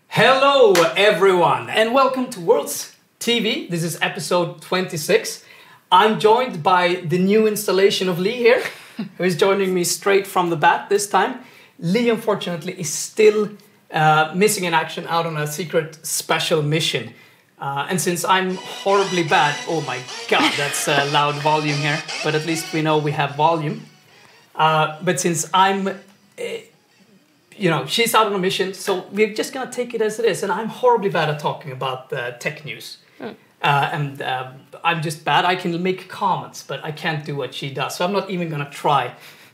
Hello everyone and welcome to WRLDS TV. This is episode 26. I'm joined by the new installation of Lee here, who is joining me straight from the bat this time. Lee unfortunately is still missing in action out on a secret special mission. And since I'm horribly bad, oh my god, that's a loud volume here, but at least we know we have volume. But since I'm she's out on a mission, so we're just gonna take it as it is. And I'm horribly bad at talking about tech news. I'm just bad. I can make comments, but I can't do what she does. So I'm not even gonna try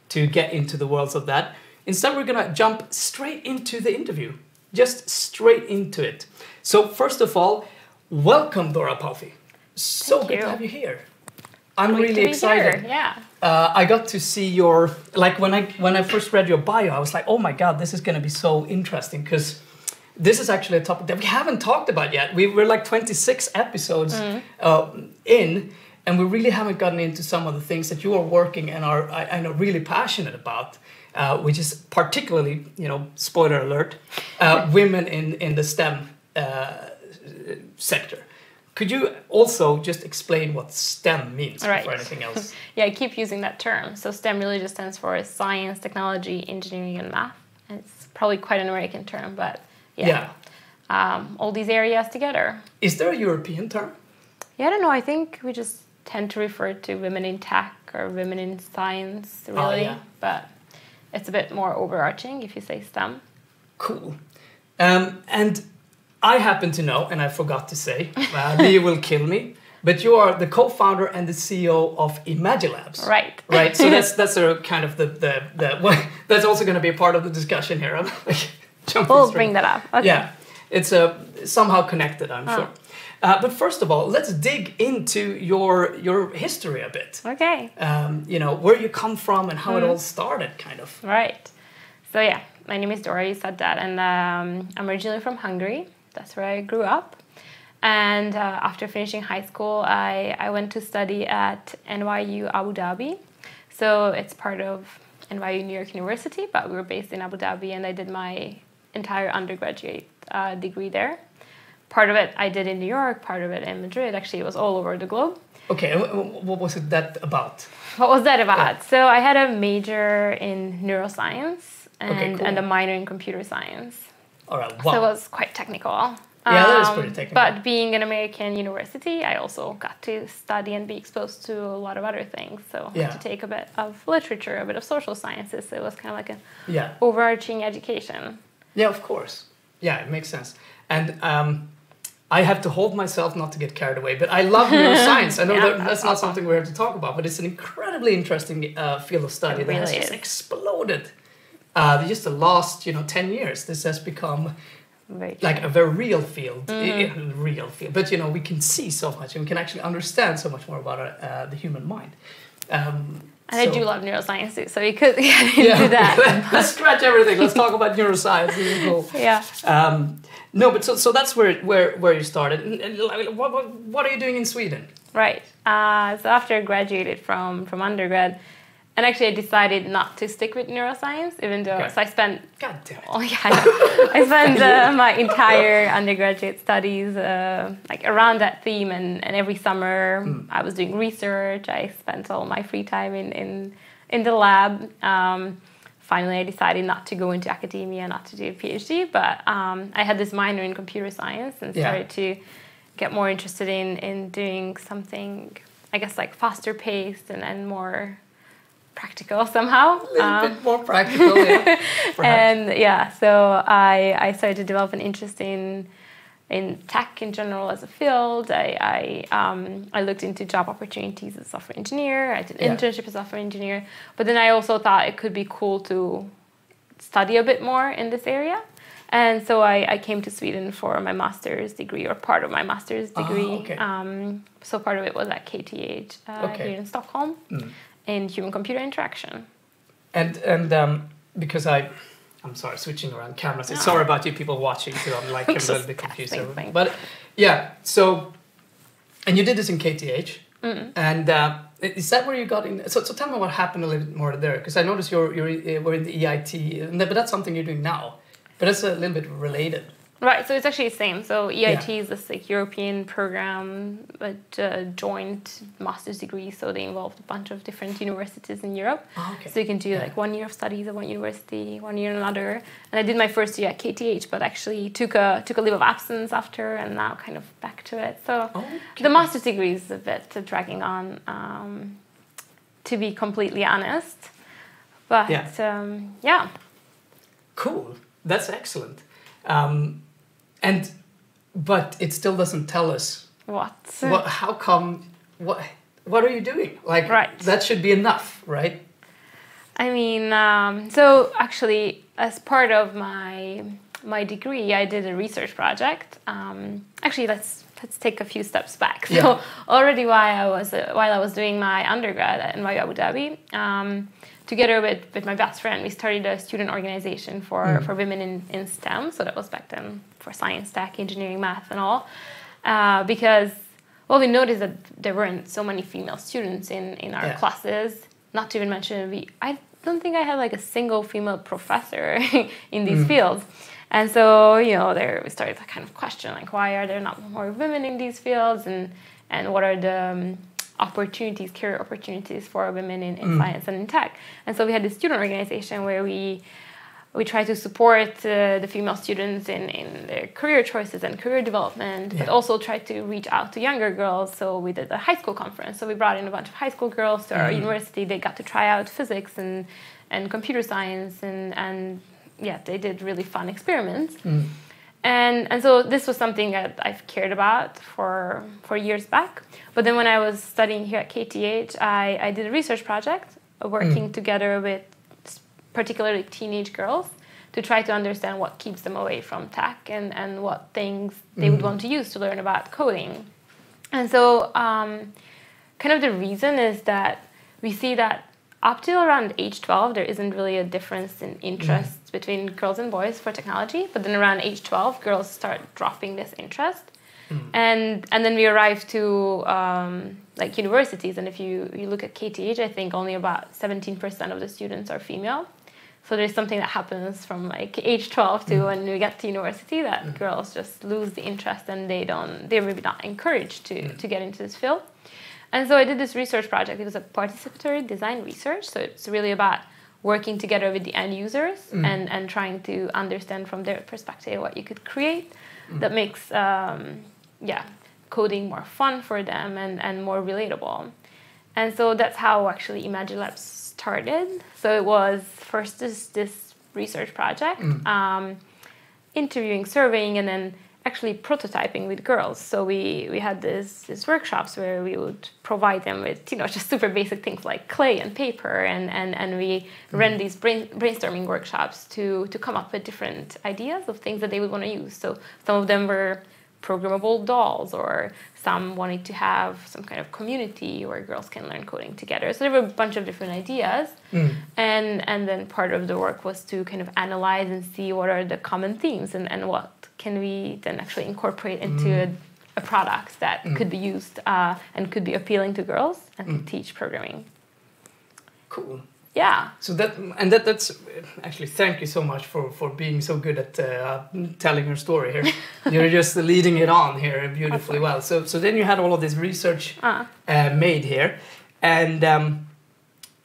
to get into the worlds of that. Instead, we're gonna jump straight into the interview. Just straight into it. So first of all, welcome Dora Palfi. So good to have you here. I'm really excited. Yeah. I got to see your, like when I first read your bio, I was like, oh my god, this is going to be so interesting, because this is actually a topic that we haven't talked about yet. We're like 26 episodes in, and we really haven't gotten into some of the things that you are working and are I know really passionate about, which is particularly, spoiler alert, women in the STEM sector. Could you also just explain what STEM means before anything else? Yeah, I keep using that term. So STEM really just stands for science, technology, engineering, and math. And it's probably quite an American term, but all these areas together. Is there a European term? Yeah, I don't know. I think we just tend to refer to women in tech or women in science, really. But it's a bit more overarching if you say STEM. Cool. And I happen to know, and I forgot to say, Lee will kill me, but you are the co-founder and the CEO of Imagilabs. Right. Right. So that's a kind of the that's also going to be a part of the discussion here. I'm like jumping We'll straight. bring that up. Okay. Yeah, it's somehow connected, I'm sure. But first of all, let's dig into your history a bit. Okay. Where you come from and how it all started, kind of. Right. So yeah, my name is Dora. You said that, and I'm originally from Hungary. That's where I grew up. And after finishing high school, I went to study at NYU Abu Dhabi. So it's part of NYU New York University, but we were based in Abu Dhabi, and I did my entire undergraduate degree there. Part of it I did in New York, part of it in Madrid. Actually, it was all over the globe. Okay, what was that about? What was that about? Yeah. So I had a major in neuroscience and a minor in computer science. All right, wow. So it was quite technical. Yeah, that is pretty technical. But being an American university, I also got to study and be exposed to a lot of other things. So I had to take a bit of literature, a bit of social sciences. So it was kind of like an overarching education. Yeah, of course. Yeah, it makes sense. And I have to hold myself not to get carried away, but I love neuroscience. I know that's not something we have to talk about, but it's an incredibly interesting field of study that has just exploded. Just the last 10 years, this has become like a very real field. But we can see so much and we can actually understand so much more about the human mind. And I do love neuroscience too, so we could get into that. Let's scratch everything. Let's talk about neuroscience. Cool. Yeah. No, but so that's where you started. And what are you doing in Sweden? Right. So after I graduated from undergrad, and actually I decided not to stick with neuroscience, even though so I spent. God damn it. Oh yeah, I spent my entire undergraduate studies like around that theme, and every summer I was doing research. I spent all my free time in the lab. Finally, I decided not to go into academia, not to do a PhD, but I had this minor in computer science and started to get more interested in doing something, I guess, like faster paced and more practical somehow. A little bit more practical, yeah. And so I started to develop an interest in tech in general as a field. I looked into job opportunities as a software engineer. I did internship as a software engineer. But then I also thought it could be cool to study a bit more in this area. And so I came to Sweden for my master's degree, or part of my master's degree. So part of it was at KTH here in Stockholm in human-computer interaction. And because I'm sorry, switching around cameras. Sorry about you people watching too. I'm like a little bit confused. But yeah, so, and you did this in KTH. And is that where you got in? So tell me what happened a little bit more there, because I noticed you were in the EIT, but that's something you're doing now. But that's a little bit related. Right, so it's actually the same. So EIT is this like European program, but joint master's degree. So they involved a bunch of different universities in Europe. Oh, okay. So you can do like 1 year of studies at one university, 1 year in another. And I did my first year at KTH, but actually took a leave of absence after, and now kind of back to it. So the master's degree is a bit dragging on, to be completely honest. But yeah. Cool. That's excellent. But it still doesn't tell us what. How come? What are you doing? Like, that should be enough, right? I mean, so actually, as part of my degree, I did a research project. Actually, let's take a few steps back. So already while I was doing my undergrad at NYU Abu Dhabi, together with my best friend, we started a student organization for women in STEM. So that was back then for science, tech, engineering, math, and all. Because, well, we noticed that there weren't so many female students in our classes. Not to even mention, I don't think I had like a single female professor in these fields. And so, there we started to kind of question, like, why are there not more women in these fields? And what are the career opportunities for women in science and in tech? And so we had this student organization where we try to support the female students in their career choices and career development, but also try to reach out to younger girls. So we did a high school conference. So we brought in a bunch of high school girls to our university. They got to try out physics and computer science, and they did really fun experiments. And so this was something that I've cared about for years back. But then when I was studying here at KTH, I did a research project working together with particularly teenage girls to try to understand what keeps them away from tech and what things they would want to use to learn about coding. And so kind of the reason is that we see that up till around age 12, there isn't really a difference in interests between girls and boys for technology. But then around age 12, girls start dropping this interest. And then we arrive to like universities. And if you look at KTH, I think only about 17% of the students are female. So there's something that happens from like age 12 to when we get to university that girls just lose the interest and they're maybe not encouraged to get into this field. And so I did this research project. It was a participatory design research. So it's really about working together with the end users and trying to understand from their perspective what you could create that makes coding more fun for them and more relatable. And so that's how actually ImagineLabs started. So it was first this research project, interviewing, surveying, and then actually prototyping with girls. So we had these workshops where we would provide them with just super basic things like clay and paper, and we ran these brainstorming workshops to come up with different ideas of things that they would want to use. So some of them were programmable dolls, or some wanted to have some kind of community where girls can learn coding together. So there were a bunch of different ideas. And then part of the work was to kind of analyze and see what are the common themes and what can we then actually incorporate into a product that could be used and could be appealing to girls and could teach programming. Cool. Yeah. So that's actually, thank you so much for being so good at telling your story here. You're just leading it on here beautifully well. So then you had all of this research made here, and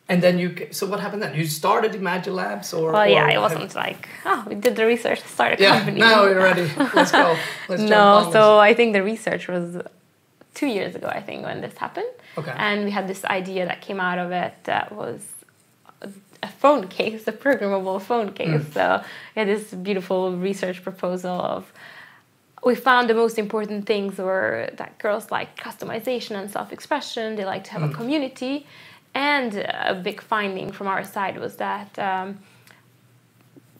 then so what happened then? You started ImagineLabs, or? Well, it wasn't like we did the research to start a company. Now we're ready. Let's go. Let's jump on so this. I think the research was 2 years ago. I think when this happened. Okay. And we had this idea that came out of it that was a phone case, a programmable phone case. So we had this beautiful research proposal of, we found the most important things were that girls like customization and self-expression, they like to have a community, and a big finding from our side was that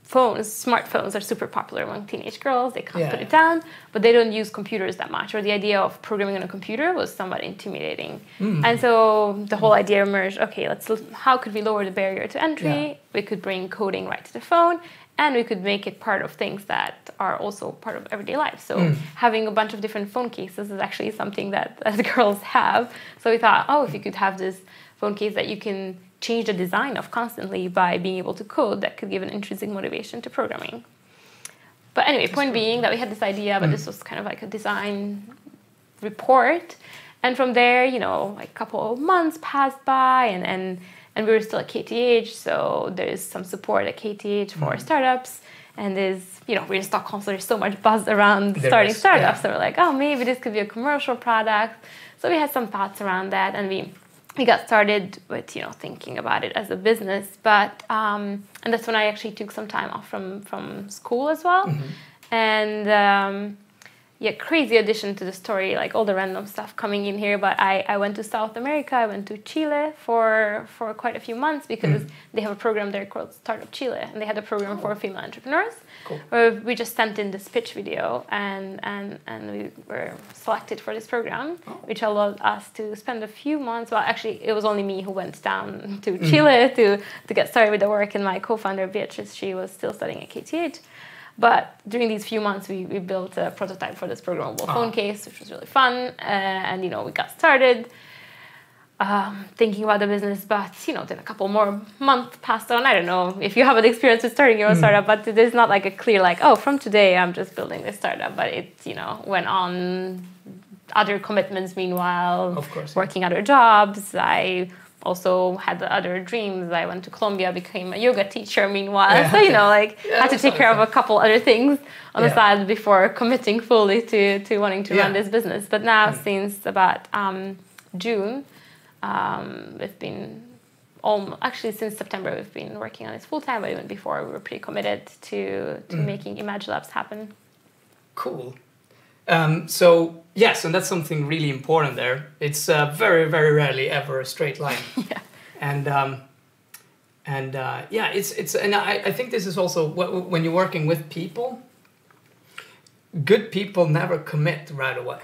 smartphones are super popular among teenage girls. They can't put it down, but they don't use computers that much. Or the idea of programming on a computer was somewhat intimidating. And so the whole idea emerged, okay, how could we lower the barrier to entry? Yeah. We could bring coding right to the phone, and we could make it part of things that are also part of everyday life. So having a bunch of different phone cases is actually something that girls have. So we thought, if you could have this phone case that you can change the design of constantly by being able to code, that could give an intrinsic motivation to programming. But anyway, point being that we had this idea, but this was kind of like a design report. And from there, like a couple of months passed by, and we were still at KTH, so there's some support at KTH for startups. And we're in Stockholm, so there's so much buzz around starting startups. So we're like, maybe this could be a commercial product. So we had some thoughts around that, and we got started with, thinking about it as a business. But, and that's when I actually took some time off from school as well. And, crazy addition to the story, like all the random stuff coming in here. But I went to South America. I went to Chile for quite a few months because they have a program there called Startup Chile. And they had a program for female entrepreneurs. Cool. Where we just sent in this pitch video and we were selected for this program, which allowed us to spend a few months. Well, actually, it was only me who went down to Chile to get started with the work. And my co-founder, Beatrice, she was still studying at KTH. But during these few months, we built a prototype for this programmable phone case, which was really fun. And, we got started thinking about the business. But, then a couple more months passed on. I don't know if you have an experience with starting your own startup, but there's not like a clear, from today I'm just building this startup. But it, went on other commitments meanwhile, of course, working other jobs. I also had other dreams. I went to Colombia, became a yoga teacher meanwhile. So, had to take care of a couple other things on the side before committing fully to wanting to run this business. But now, since about June, we've been, actually since September, we've been working on this full time, but even before, we were pretty committed to making Imagine Labs happen. Cool. So yes, and that's something really important there. It's very, very rarely ever a straight line. And I think this is also when you're working with people, good people never commit right away.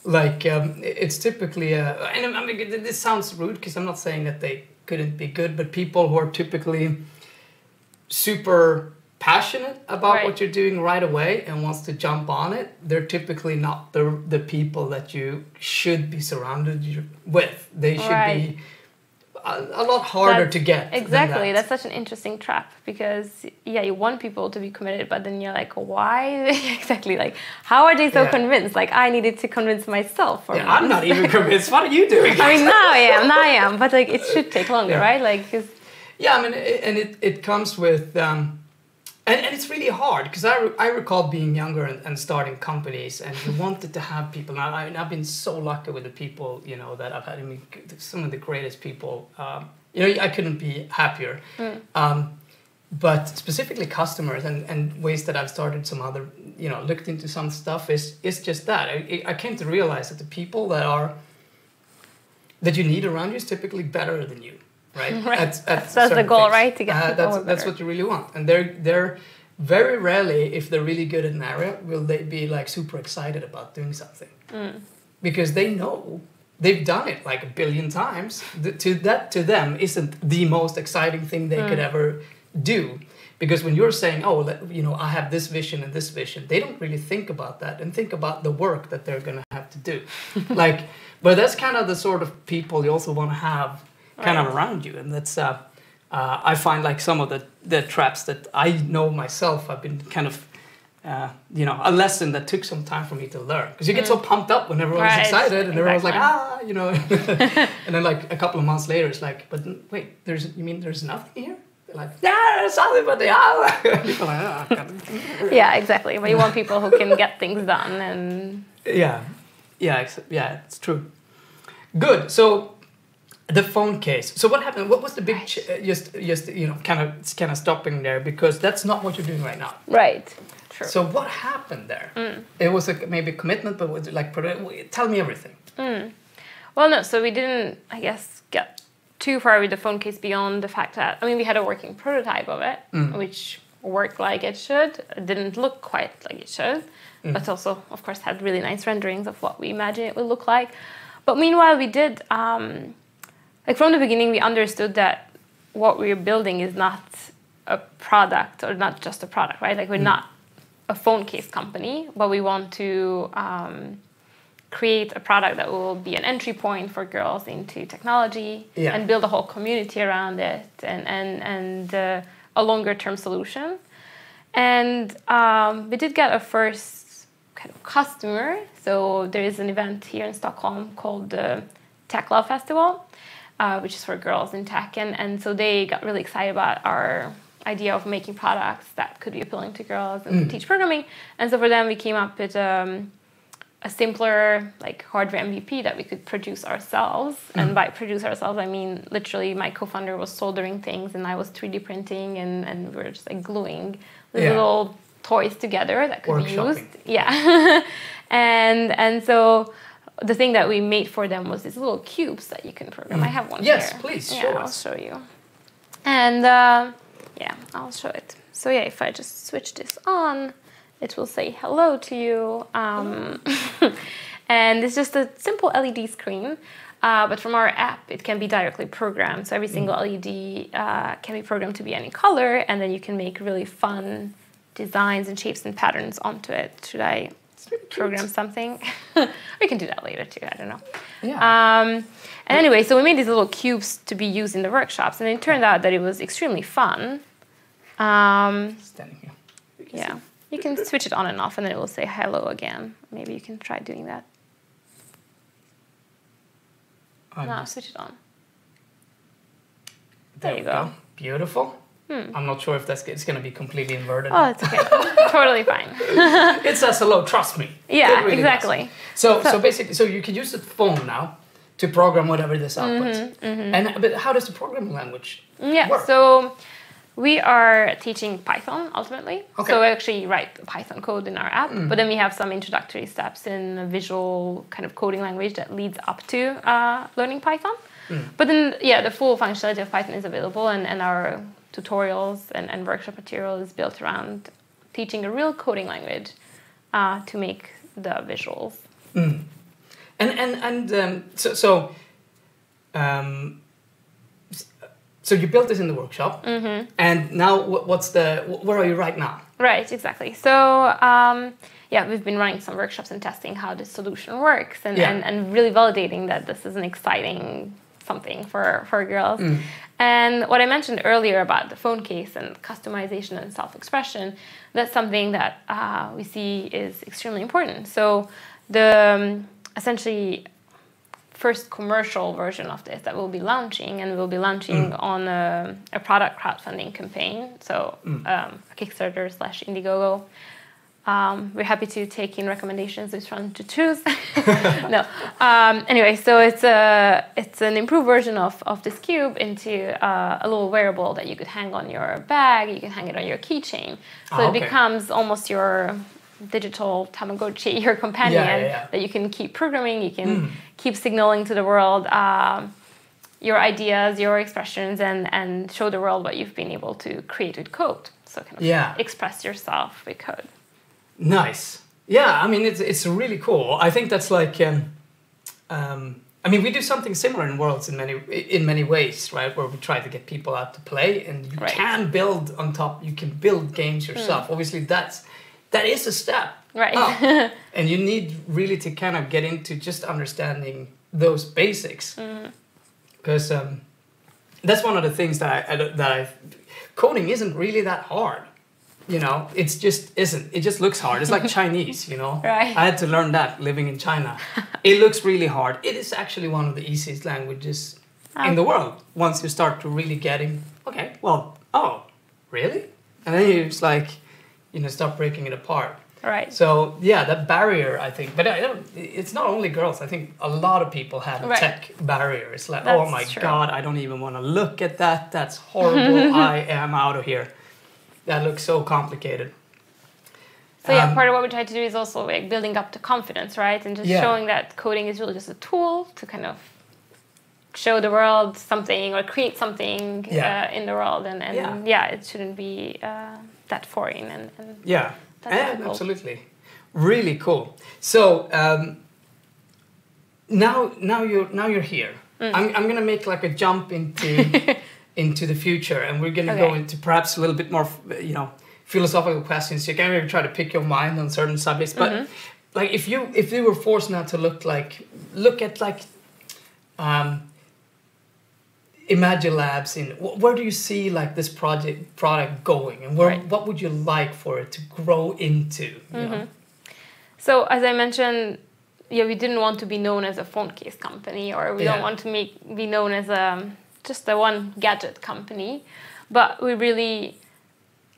It's typically and I mean, this sounds rude because I'm not saying that they couldn't be good, but people who are typically super passionate about what you're doing right away and wants to jump on it, they're typically not the people that you should be surrounded with. They should be a lot harder to get. Exactly. That's such an interesting trap because, you want people to be committed, but then you're like, why? Exactly. Like, how are they so convinced? Like, I needed to convince myself. I'm not even convinced. What are you doing? I mean, now I am. But, it should take longer, right? Like, cause it comes with... And it's really hard because I recall being younger and starting companies, and you wanted to have people. Now I've been so lucky with the people that I've had. I mean, some of the greatest people. I couldn't be happier. But specifically customers and ways that I've started some other, looked into some stuff is just that. I came to realize that the people that you need around you is typically better than you. Right. That's the goal, things. Right? To get that's what you really want, and they're very rarely, if they're really good at an area, will they be super excited about doing something, because they know they've done it a billion times. To them isn't the most exciting thing they could ever do, because when you're saying, I have this vision and this vision, they don't really think about that and think about the work that they're gonna have to do, but that's kind of the sort of people you also want to have. Kind of around you, and that's I find some of the traps that I know myself. I've been kind of a lesson that took some time for me to learn, because you get so pumped up when everyone's excited and everyone's like and then a couple of months later it's like, but wait, there's nothing here? They're like, there's something, but people are like, exactly. But you want people who can get things done, and it's true. Good. So the phone case. So what happened? What was the big just kind of stopping there, because that's not what you're doing right now. Right. True. So what happened there? It was maybe a commitment, but was it tell me everything. Well, no. So we didn't, I guess, get too far with the phone case beyond the fact that, I mean, we had a working prototype of it, which worked like it should. It didn't look quite like it should, but also, of course, had really nice renderings of what we imagined it would look like. But meanwhile, we did, like from the beginning, we understood that what we were building is not a product, or not just a product, right? Like, we're not a phone case company, but we want to create a product that will be an entry point for girls into technology and build a whole community around it, and a longer term solution. And we did get a first kind of customer. So there is an event here in Stockholm called the Tech Love Festival, which is for girls in tech. And so they got really excited about our idea of making products that could be appealing to girls and teach programming. And so for them, we came up with a simpler like hardware MVP that we could produce ourselves. And by produce ourselves, I mean literally my co-founder was soldering things and I was 3D printing, and we were just like gluing little toys together that could be used. Yeah. and so the thing that we made for them was these little cubes that you can program. I have one here. Yes, please, show us. I'll show you. And yeah, I'll show it. So yeah, if I just switch this on, it will say hello to you. And it's just a simple LED screen. But from our app, it can be directly programmed. So every single LED can be programmed to be any color, and then you can make really fun designs and shapes and patterns onto it. Should I program something? We can do that later too, I don't know. Yeah. And anyway, so we made these little cubes to be used in the workshops, and it turned out that it was extremely fun. Standing here. Yeah. You can switch it on and off, and then it will say hello again. Maybe you can try doing that. No, switch it on. There you go. Beautiful. I'm not sure if it's going to be completely inverted. Oh, it's okay. Totally fine. It says hello, trust me. Yeah, really exactly. So basically, so you can use the phone now to program whatever this outputs. But how does the programming language work? So we are teaching Python ultimately. Okay. So we actually write Python code in our app, but then we have some introductory steps in a visual kind of coding language that leads up to learning Python. But then, the full functionality of Python is available, and our tutorials and workshop material is built around teaching a real coding language to make the visuals. So you built this in the workshop, and now where are you right now? Right, exactly. So we've been running some workshops and testing how this solution works, and really validating that this is an exciting something for girls. And what I mentioned earlier about the phone case and customization and self-expression, that's something that we see is extremely important. So the essentially first commercial version of this that we'll be launching, and we'll be launching on a product crowdfunding campaign, so a Kickstarter / Indiegogo. We're happy to take in recommendations which one to choose. No. Anyway, so it's an improved version of this cube into a little wearable that you could hang on your bag. You can hang it on your keychain. So it becomes almost your digital Tamagotchi, your companion that you can keep programming. You can keep signaling to the world your ideas, your expressions, and show the world what you've been able to create with code. So kind of express yourself with code. Nice. Yeah, I mean, it's really cool. I think that's like, I mean, we do something similar in Worlds in many ways, right? Where we try to get people out to play, and you can build on top. You can build games yourself. Obviously, that is a step. Right. And you need really to kind of get into just understanding those basics, because that's one of the things that coding isn't really that hard. You know, it's just isn't. It just looks hard. It's like Chinese, you know. Right. I had to learn that living in China. It looks really hard. It is actually one of the easiest languages in the world. Once you start to really getting, really? And then you just like, start breaking it apart. Right. So yeah, that barrier, I think, but it's not only girls. I think a lot of people have a tech barrier. It's like, oh my God, I don't even want to look at that. That's horrible. I am out of here. That looks so complicated. So part of what we try to do is also like building up the confidence, right? And just showing that coding is really just a tool to kind of show the world something or create something in the world, and it shouldn't be that foreign and absolutely, really cool. So now you're here. I'm gonna make like a jump into into the future, and we're gonna go into perhaps a little bit more philosophical questions. You can maybe try to pick your mind on certain subjects, but like if you were forced now to look at Imagine Labs where do you see like this product going, and what would you like for it to grow into? You know? So as I mentioned, we didn't want to be known as a phone case company, or we don't want to be known as just a one gadget company, but we're really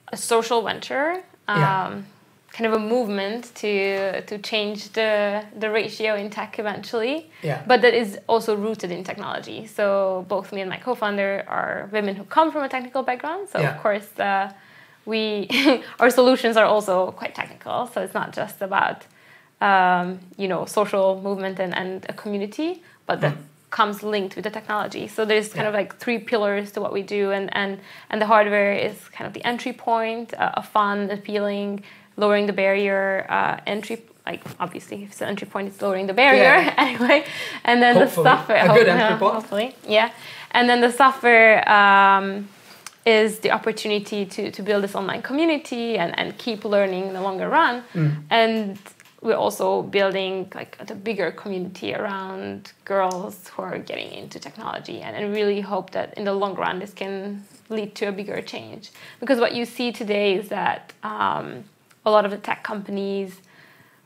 a social venture, kind of a movement to change the ratio in tech eventually, but that is also rooted in technology. So both me and my co-founder are women who come from a technical background, so of course our solutions are also quite technical, so it's not just about social movement and a community, but that comes linked with the technology. So there's kind of like three pillars to what we do, and the hardware is kind of the entry point, a fun, appealing, lowering the barrier, entry, like obviously if it's an entry point, it's lowering the barrier anyway. And then hopefully. The software, a good entry point. Hopefully, and then the software is the opportunity to build this online community and keep learning in the longer run. And we're also building like a bigger community around girls who are getting into technology, and really hope that in the long run this can lead to a bigger change. Because what you see today is that a lot of the tech companies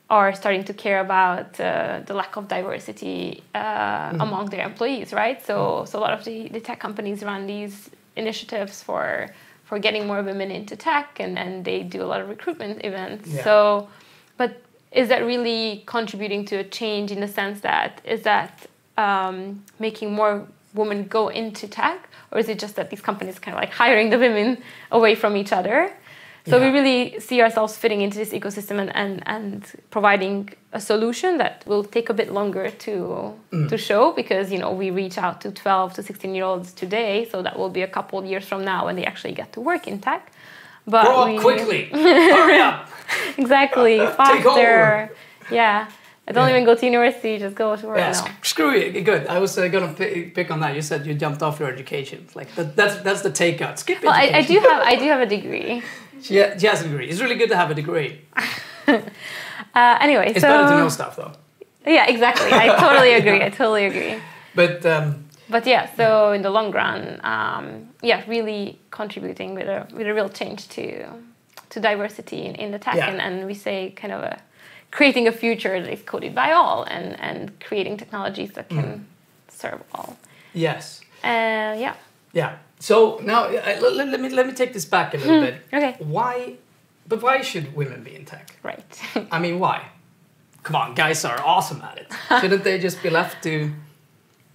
are starting to care about the lack of diversity among their employees, right? So a lot of the tech companies run these initiatives for getting more women into tech, and they do a lot of recruitment events. So, but is that really contributing to a change in the sense that making more women go into tech, or is it just that these companies kind of like hiring the women away from each other? So we really see ourselves fitting into this ecosystem and providing a solution that will take a bit longer to show, because we reach out to 12 to 16-year-olds today, so that will be a couple of years from now when they actually get to work in tech. But grow up quickly. Hurry up. Exactly. Faster. Yeah. I don't even go to university, just go to work. Yeah, screw you. Good. I was going to pick on that. You said you jumped off your education. Like that's the takeout. Skip education. Well, I do have a degree. She has a degree. It's really good to have a degree. Anyway, it's better to know stuff, though. Yeah, exactly. I totally agree. But yeah, so in the long run, really contributing with a real change to diversity in the tech, and we say kind of creating a future that is coded by all, and creating technologies that can serve all. Yes. Yeah. So now let me take this back a little bit. Okay. Why should women be in tech? Right. I mean, why? Come on, guys are awesome at it. Shouldn't they just be left to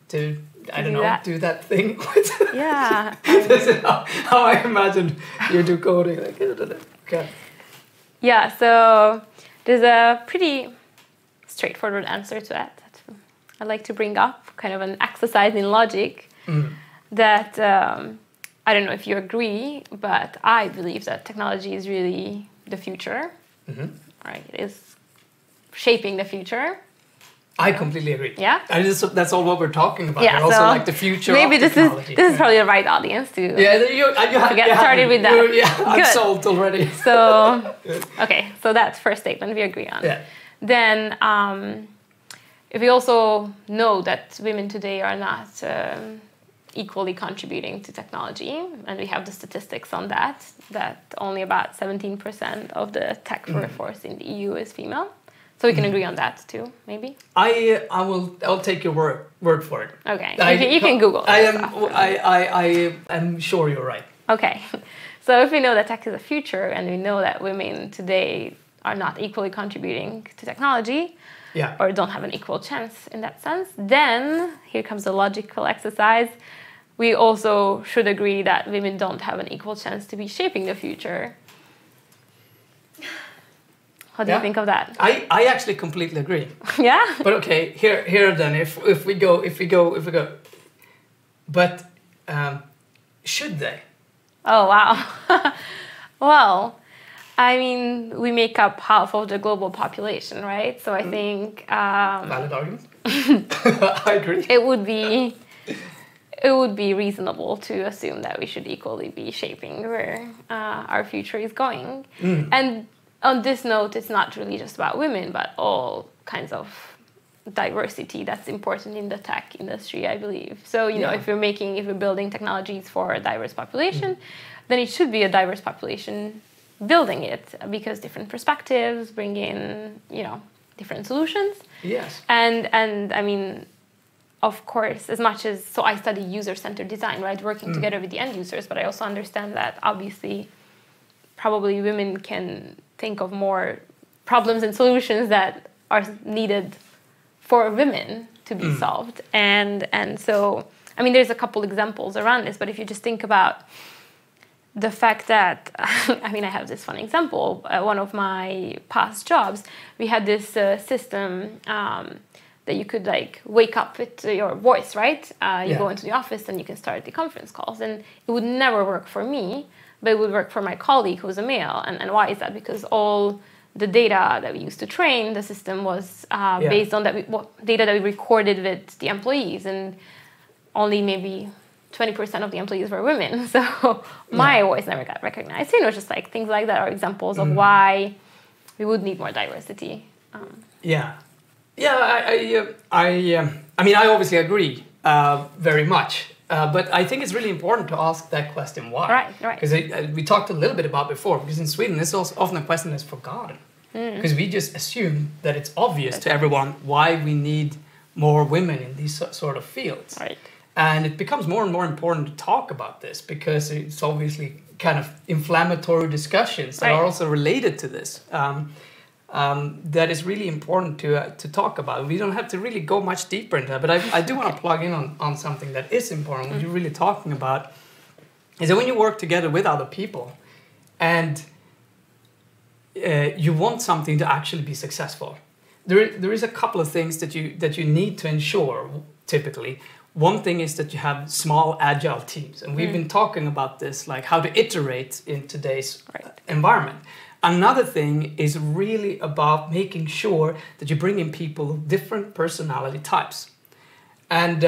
do that thing? Yeah. This is how I imagined you do coding. Like, okay. Yeah, so there's a pretty straightforward answer to that I like to bring up, kind of an exercise in logic that I don't know if you agree, but I believe that technology is really the future. Right? It is shaping the future. I completely agree. Yeah, that's all what we're talking about. Yeah, also like the future. Maybe of this technology. is probably the right audience to get started with that. I'm sold already. So okay, so that's first statement we agree on. Yeah. Then if we also know that women today are not equally contributing to technology, and we have the statistics on that only about 17% of the tech workforce in the EU is female. So we can agree on that too, maybe. I'll take your word for it. Okay, you can Google. I am sure you're right. Okay, so if we know that tech is a future, and we know that women today are not equally contributing to technology, or don't have an equal chance in that sense, then here comes the logical exercise. We also should agree that women don't have an equal chance to be shaping the future. How do you think of that? I actually completely agree. Yeah. But okay, here then if we go but should they? Oh, wow. Well, I mean, we make up half of the global population, right? So I think... valid argument. I agree. It would be reasonable to assume that we should equally be shaping where our future is going. And on this note, it's not really just about women, but all kinds of diversity that's important in the tech industry, I believe. So, you know, if we're building technologies for a diverse population, then it should be a diverse population building it, because different perspectives bring in, you know, different solutions. Yes. And I mean, of course, as much as, so I study user-centered design, right? Working together with the end users, but I also understand that obviously probably women can think of more problems and solutions that are needed for women to be solved. And so, I mean, there's a couple examples around this, but if you just think about the fact that, I mean, I have this fun example. One of my past jobs, we had this system that you could like wake up with your voice, right? You go into the office and you can start the conference calls. And it would never work for me, but it would work for my colleague who's a male. And why is that? Because all the data that we used to train the system was based on data that we recorded with the employees. And only maybe 20% of the employees were women. So my voice never got recognized. You know, just like things like that are examples of why we would need more diversity. I mean, I obviously agree very much. But I think it's really important to ask that question, why? Right. Because we talked a little bit about before, because in Sweden, this is also often a question that's forgotten. Because we just assume that it's obvious to everyone why we need more women in these sort of fields. Right. And it becomes more and more important to talk about this, because it's obviously kind of inflammatory discussions that are also related to this. That is really important to talk about. We don't have to really go much deeper into that, but I do want to plug in on something that is important. What you're really talking about is that when you work together with other people and you want something to actually be successful, there is a couple of things that you need to ensure typically. One thing is that you have small, agile teams. And we've been talking about this, like how to iterate in today's environment. Another thing is really about making sure that you bring in people of different personality types. And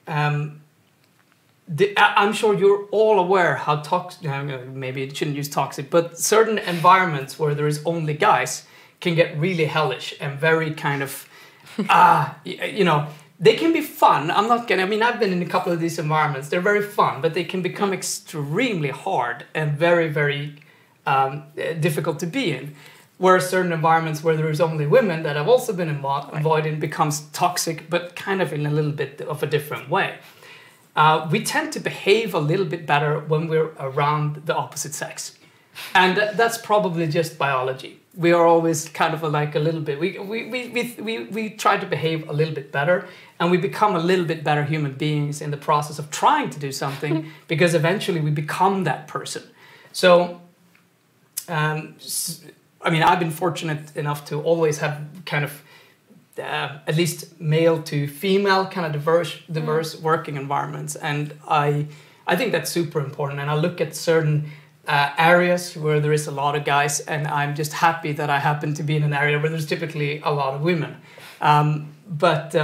I'm sure you're all aware how toxic, maybe it shouldn't use toxic, but certain environments where there is only guys can get really hellish and very kind of, they can be fun. I've been in a couple of these environments. They're very fun, but they can become extremely hard and very, very difficult to be in. Whereas certain environments where there is only women that have also been involved in becomes toxic, but kind of in a little bit of a different way. We tend to behave a little bit better when we're around the opposite sex. And that's probably just biology. We are always kind of like a little bit, we try to behave a little bit better, and we become a little bit better human beings in the process of trying to do something, because eventually we become that person. So, I've been fortunate enough to always have kind of at least male to female kind of diverse working environments, and I think that's super important. And I look at certain areas where there is a lot of guys, and I'm just happy that I happen to be in an area where there's typically a lot of women. But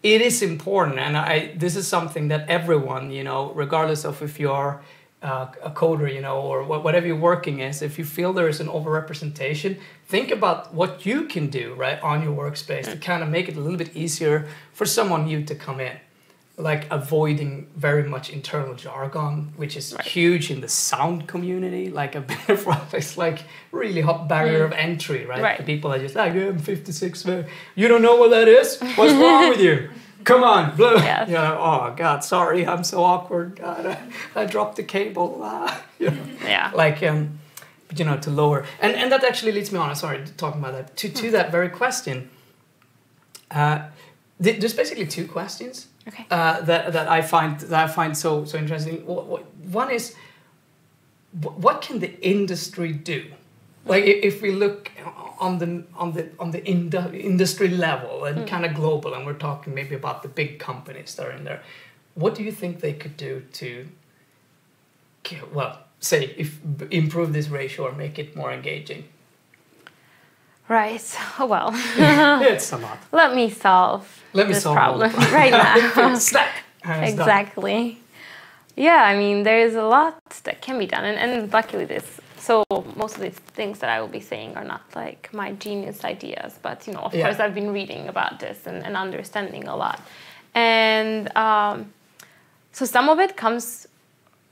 it is important, and this is something that everyone, regardless of if you are a coder, or whatever your working is, if you feel there is an overrepresentation, think about what you can do right on your workspace to kind of make it a little bit easier for someone new to come in. Like avoiding very much internal jargon, which is huge in the sound community. Like I've been there for, it's like really hot barrier of entry, right? The people are just like, I'm 56, you don't know what that is? What's wrong with you? Come on, blah. Yes. Oh God, sorry, I'm so awkward. God, I dropped the cable. Like, to lower. And that actually leads me on, sorry, talking about that, to that very question. There's basically two questions. Okay. That I find so interesting. One is, what can the industry do? Like if we look on the industry level and kind of global, and we're talking maybe about the big companies that are in there, what do you think they could do to, well, say, improve this ratio or make it more engaging? Right. Oh, well. It's a lot. Let me solve this problem right now. Exactly. Yeah, I mean, there is a lot that can be done, and luckily so most of these things that I will be saying are not like my genius ideas, but of course I've been reading about this and understanding a lot. And so some of it comes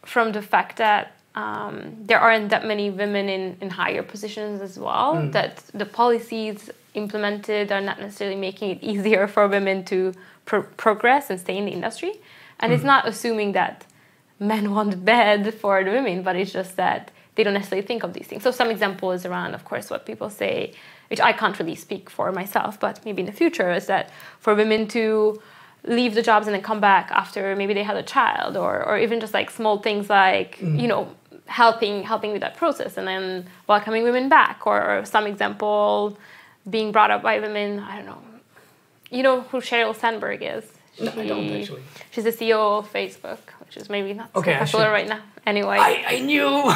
from the fact that there aren't that many women in higher positions as well, that the policies implemented are not necessarily making it easier for women to progress and stay in the industry. And it's not assuming that men want bad for the women, but it's just that they don't necessarily think of these things. So some example is around, of course, what people say, which I can't really speak for myself, but maybe in the future, is that for women to leave the jobs and then come back after maybe they had a child, or even just like small things like, helping with that process and then welcoming women back, or some example being brought up by women. I don't know. You know who Sheryl Sandberg is? No, I don't actually. She's the CEO of Facebook, which is maybe not so popular right now. Anyway, I knew.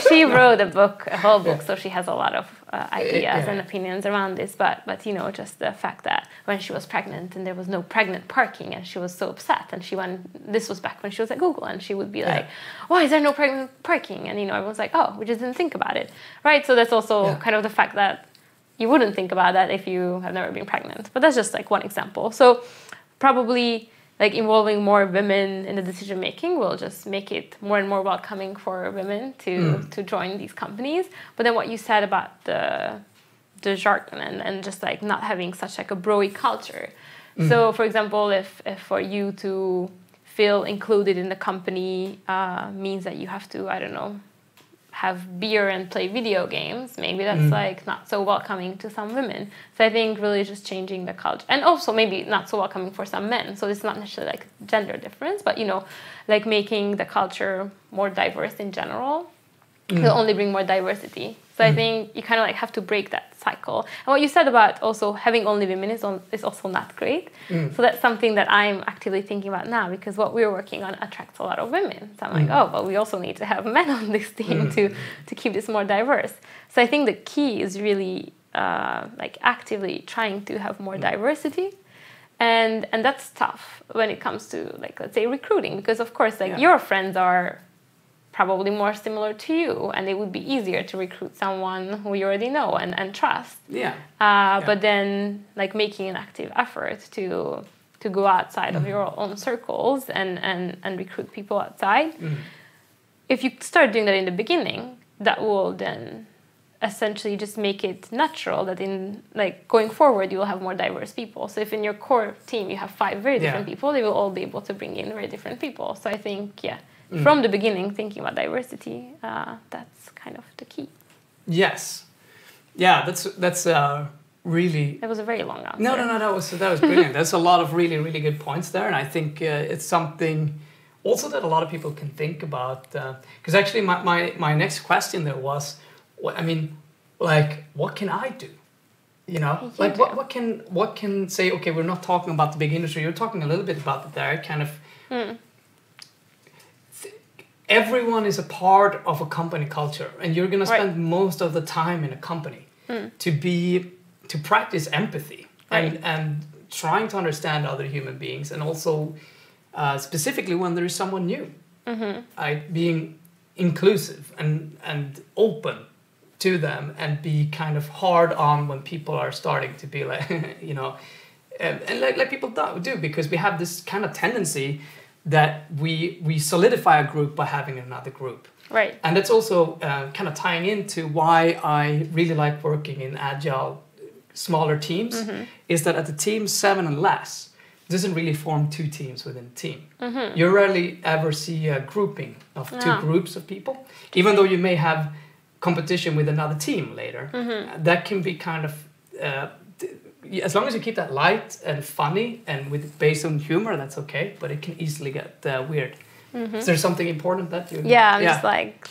she wrote a whole book, so she has a lot of ideas and opinions around this. But just the fact that when she was pregnant and there was no pregnant parking, and she was so upset, and this was back when she was at Google, and she would be like, "Why is there no pregnant parking?" And everyone's like, "Oh, we just didn't think about it," right? So that's also kind of the fact that you wouldn't think about that if you have never been pregnant. But that's just like one example. So probably like involving more women in the decision making will just make it more and more welcoming for women to join these companies. But then what you said about the jargon and just like not having such like a broy culture. So for example, if for you to feel included in the company means that you have to, I don't know, have beer and play video games, maybe that's like not so welcoming to some women. So I think really just changing the culture, and also maybe not so welcoming for some men. So it's not necessarily like gender difference, but like making the culture more diverse in general will only bring more diversity. So I think you kind of like have to break that cycle. And what you said about also having only women is also not great. So that's something that I'm actively thinking about now, because what we're working on attracts a lot of women. So I'm like, oh, but we also need to have men on this team to keep this more diverse. So I think the key is really like actively trying to have more diversity. And that's tough when it comes to like, let's say, recruiting, because of course like your friends are probably more similar to you, and it would be easier to recruit someone who you already know and trust. But then like making an active effort to go outside of your own circles and recruit people outside. If you start doing that in the beginning, that will then essentially just make it natural that in like going forward you will have more diverse people. So if in your core team you have 5 very different people, they will all be able to bring in very different people. So I think from the beginning, thinking about diversity, that's kind of the key. Yes. Yeah, that's really... That was a very long answer. No, that was brilliant. There's a lot of really, really good points there. And I think it's something also that a lot of people can think about. Because actually my next question there was, what can I do? Like what can say, okay, we're not talking about the big industry. You're talking a little bit about that kind of... Everyone is a part of a company culture, and you're going to spend most of the time in a company to practice empathy and trying to understand other human beings, and also specifically when there is someone new, being inclusive and open to them, and be kind of hard on when people are starting to be like, and like people do, because we have this kind of tendency that we solidify a group by having another group. Right. And that's also kind of tying into why I really like working in agile, smaller teams, is that at the team 7 and less, it doesn't really form 2 teams within a team. You rarely ever see a grouping of 2 groups of people, even though you may have competition with another team later. That can be kind of... as long as you keep that light and funny and based on humor, that's okay. But it can easily get weird. Is there something important that you... Yeah, I'm just like,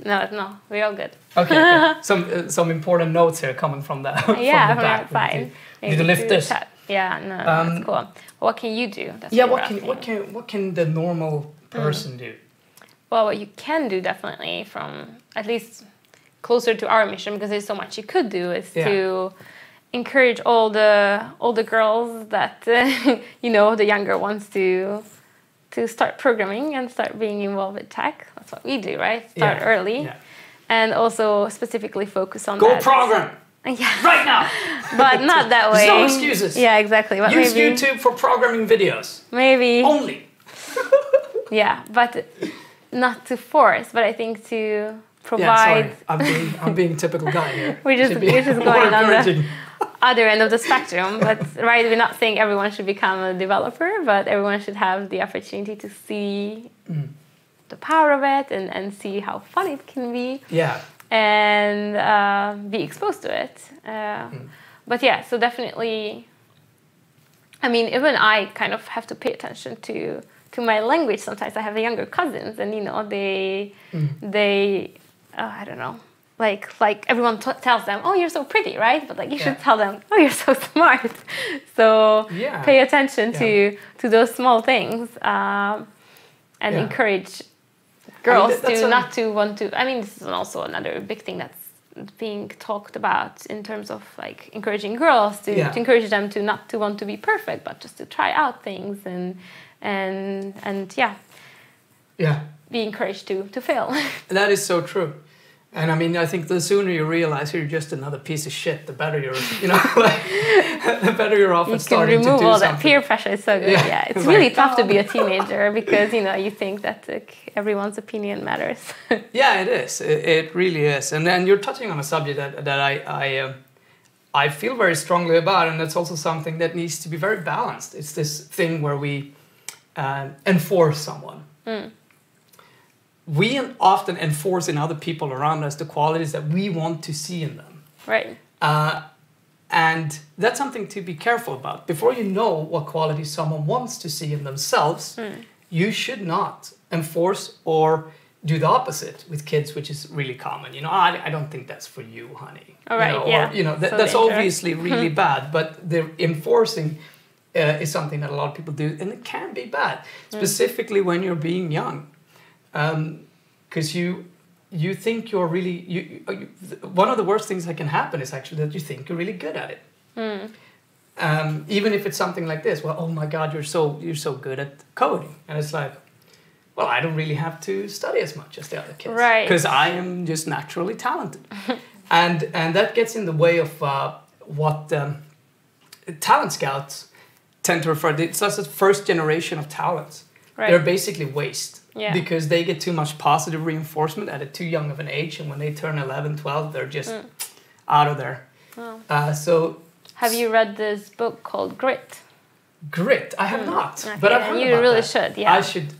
no, we're all good. Okay. Some important notes here coming from the from the back. Fine. Need to lift this. Yeah, no, that's cool. What can you do? That's yeah, what can the normal person do? Well, what you can do definitely, from at least closer to our mission, because there's so much you could do, is to encourage all the girls that the younger ones to start programming and start being involved with tech. That's what we do, right? Start early, and also specifically focus on Go program. Yeah. Right now. But not that way. There's no excuses. Yeah, exactly. But use maybe, YouTube for programming videos. Maybe. Only. Yeah, but not to force, but I think to provide. Yeah, sorry. I'm being a typical guy here. we're just going on the other end of the spectrum. But right, we're not saying everyone should become a developer, but everyone should have the opportunity to see the power of it and see how fun it can be. Yeah. And be exposed to it. But yeah, so definitely, I mean, even I kind of have to pay attention to my language. Sometimes I have younger cousins, and they I don't know, like everyone tells them, oh, you're so pretty, right? But like you should tell them, oh, you're so smart. So pay attention to those small things, and encourage girls not to want to. I mean, this is also another big thing that's being talked about in terms of like encouraging girls to encourage them to not to want to be perfect, but just to try out things and be encouraged to fail. That is so true. And I mean, I think the sooner you realize you're just another piece of shit, the better you're, the better you're off at starting to do something. You can remove all that peer pressure. It's so good. Yeah, it's really tough to be a teenager because you think that everyone's opinion matters. Yeah, it is. It really is. And then you're touching on a subject that I feel very strongly about, and that's also something that needs to be very balanced. It's this thing where we enforce someone. We often enforce in other people around us the qualities that we want to see in them. Right. And that's something to be careful about. Before you know what qualities someone wants to see in themselves, you should not enforce or do the opposite with kids, which is really common. I don't think that's for you, honey. All right, Or, that's obviously really bad, but the enforcing is something that a lot of people do, and it can be bad, specifically when you're being young. Because you think you're really one of the worst things that can happen is actually that you think you're really good at it. Even if it's something like this, well, oh my God, you're so good at coding, and it's like, well, I don't really have to study as much as the other kids, right? Because I am just naturally talented, and that gets in the way of what talent scouts tend to refer to. It's just the first generation of talents. Right. They're basically waste. Yeah. Because they get too much positive reinforcement at a too young of an age, and when they turn 11, 12, they're just out of there. Oh. So, have you read this book called Grit? Grit? I have not, but I've heard you really that. should. Yeah, I should.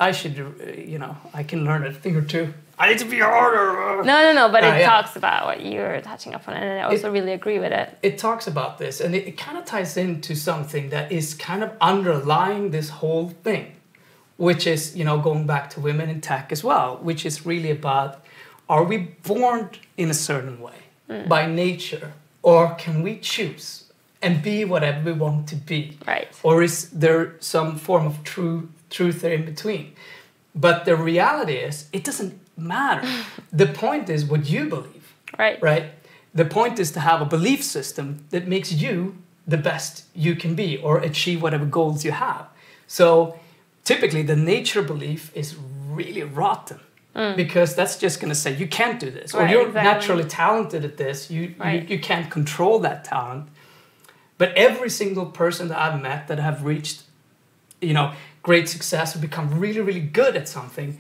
I can learn a thing or two. I need to be harder. No, but it talks about what you're touching upon, and I also really agree with it. It talks about this, and it kind of ties into something that is kind of underlying this whole thing. Which is, going back to women in tech as well, which is really about, are we born in a certain way by nature, or can we choose and be whatever we want to be? Right. Or is there some form of truth there in between? But the reality is, it doesn't matter. The point is what you believe. Right. Right? The point is to have a belief system that makes you the best you can be or achieve whatever goals you have. So typically, the nature belief is really rotten because that's just going to say you can't do this, or you're naturally talented at this. You can't control that talent. But every single person that I've met that have reached, great success or become really, really good at something,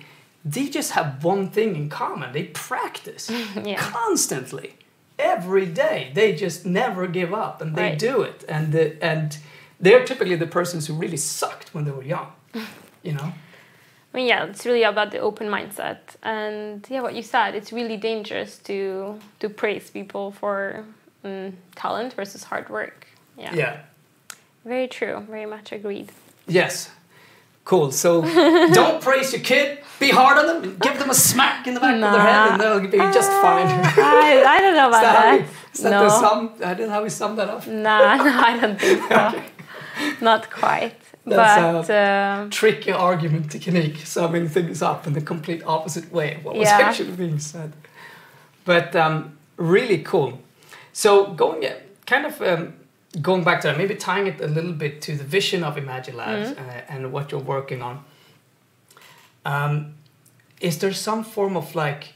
they just have one thing in common: they practice constantly, every day. They just never give up, and they do it. And they're typically the persons who really sucked when they were young. I mean, it's really about the open mindset, and what you said, it's really dangerous to praise people for talent versus hard work. Yeah. Very true. Very much agreed. Yes. Cool. So don't praise your kid. Be hard on them and give them a smack in the back of their head, and they'll be just fine. I don't know about that. Is that how we sum that up? No, I don't think so. Okay. Not quite. That's but a tricky argument technique, summing things up in the complete opposite way of what was actually being said. But really cool. So going back to that, maybe tying it a little bit to the vision of Imagine Labs and what you're working on. Is there some form of like,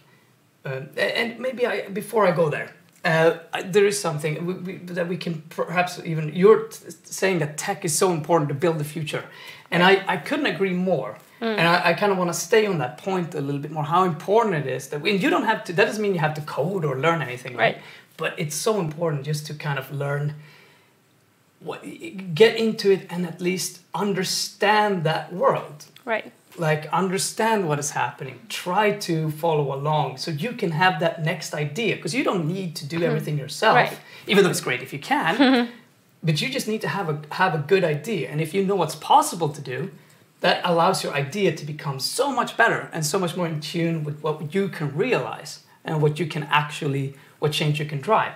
and maybe before I go there, there is something that we can perhaps even, you're saying that tech is so important to build the future. And I couldn't agree more. And I kind of want to stay on that point a little bit more, how important it is that you don't have to, that doesn't mean you have to code or learn anything, right? But it's so important just to kind of learn, get into it and at least understand that world. Right. Like understand what is happening, try to follow along so you can have that next idea, because you don't need to do everything yourself, even though it's great if you can, but you just need to have a good idea. And if you know what's possible to do, that allows your idea to become so much better and so much more in tune with what you can realize and what change you can drive.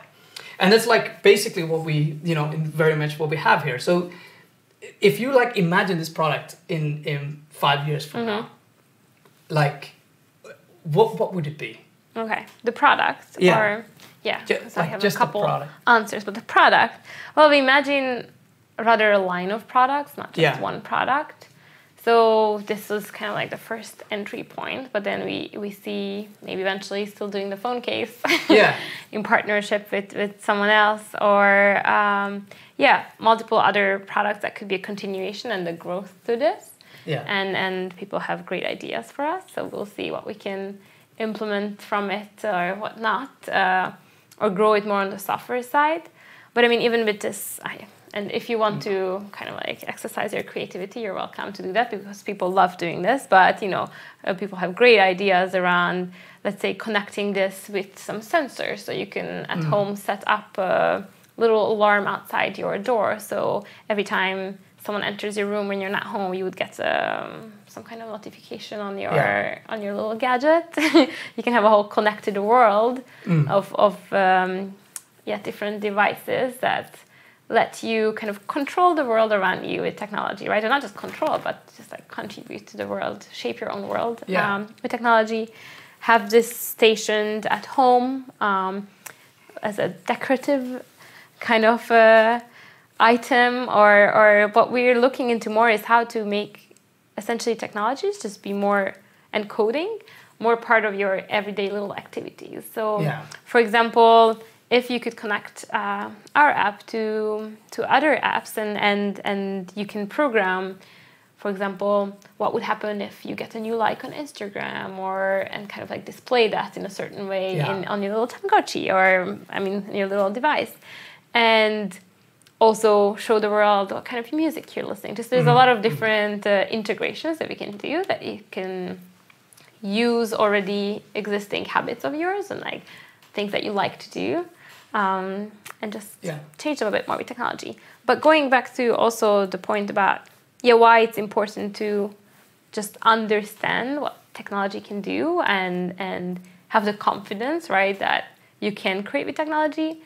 And that's like basically what we, very much what we have here. So if you like imagine this product in 5 years from now, like what would it be? Okay, the product, or so I have a couple answers. But the product, well, we imagine rather a line of products, not just one product. So this was kind of like the first entry point, but then we see maybe eventually still doing the phone case in partnership with someone else, or multiple other products that could be a continuation and the growth to this. And people have great ideas for us, so we'll see what we can implement from it or whatnot, or grow it more on the software side. But I mean, even with this, and if you want to kind of like exercise your creativity, you're welcome to do that, because people love doing this. But, people have great ideas around, let's say, connecting this with some sensors. So you can at home set up a little alarm outside your door. So every time someone enters your room when you're not home, you would get some kind of notification on your little gadget. You can have a whole connected world of different devices that let you kind of control the world around you with technology, right? And not just control, but just like contribute to the world, shape your own world with technology. Have this stationed at home as a decorative kind of item, or what we're looking into more is how to make essentially technologies just be more, and coding more part of your everyday little activities. So, for example, if you could connect our app to other apps, and you can program, for example, what would happen if you get a new like on Instagram, and kind of like display that in a certain way on your little Tamagotchi, your little device, and also show the world what kind of music you're listening to. So there's a lot of different integrations that we can do, that you can use already existing habits of yours and like things that you like to do. And just change them a bit more with technology. But going back to also the point about why it's important to just understand what technology can do and have the confidence, right, that you can create with technology,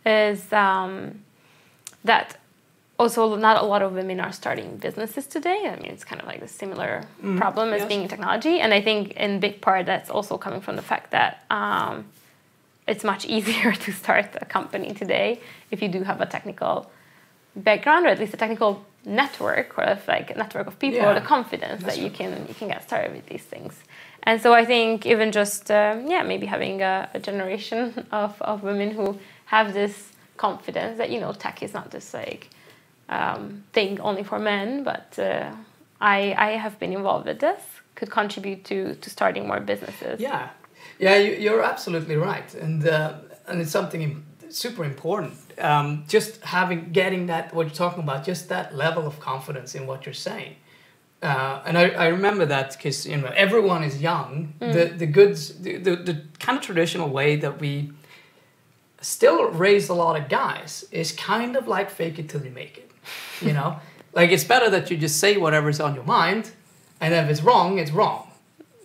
is that also not a lot of women are starting businesses today. I mean, it's kind of like the similar problem as being in technology. And I think in big part that's also coming from the fact that it's much easier to start a company today if you do have a technical background, or at least a technical network, or like a network of people, or the confidence that you can get started with these things. And so I think even just maybe having a generation of women who have this confidence that tech is not this like thing only for men, but I have been involved with this, could contribute to starting more businesses. Yeah, you're absolutely right, and it's something super important. Just getting that, what you're talking about, just that level of confidence in what you're saying. And I remember that because everyone is young. The kind of traditional way that we still raise a lot of guys is kind of like fake it till you make it. Like it's better that you just say whatever's on your mind, and if it's wrong, it's wrong.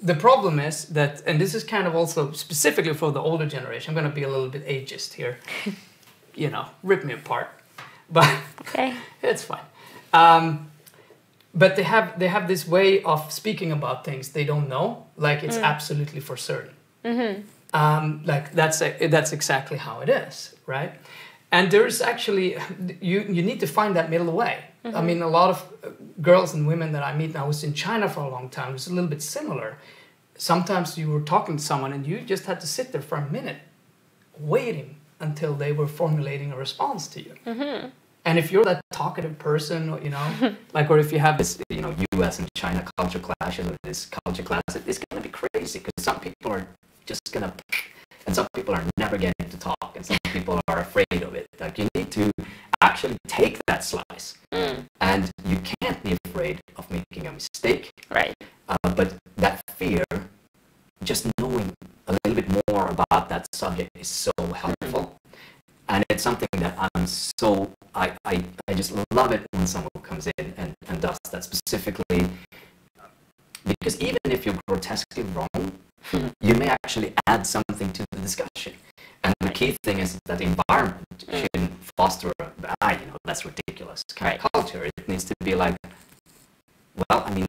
The problem is that, and this is kind of also specifically for the older generation, I'm going to be a little bit ageist here, rip me apart, but it's fine. But they have this way of speaking about things they don't know, like it's absolutely for certain. Like that's exactly how it is, right? And there's actually you need to find that middle way. I mean, a lot of girls and women that I meet, and I was in China for a long time, it was a little bit similar. Sometimes you were talking to someone and you just had to sit there for a minute, waiting until they were formulating a response to you. And if you're that talkative person, you know, like, or if you have this, you know, US and China culture clashes or this culture clash, it's going to be crazy because some people are just going to, and some people are never getting to talk, and some people are afraid of it. Like, you need to actually take that slice, and you can't be afraid of making a mistake. Right. But that fear, just knowing a little bit more about that subject is so helpful. And it's something that I just love it when someone comes in and does that specifically, because even if you're grotesquely wrong, you may actually add something to the discussion. And the key thing is that the environment shouldn't foster you know, that's ridiculous kind of culture. It needs to be like, well, I mean,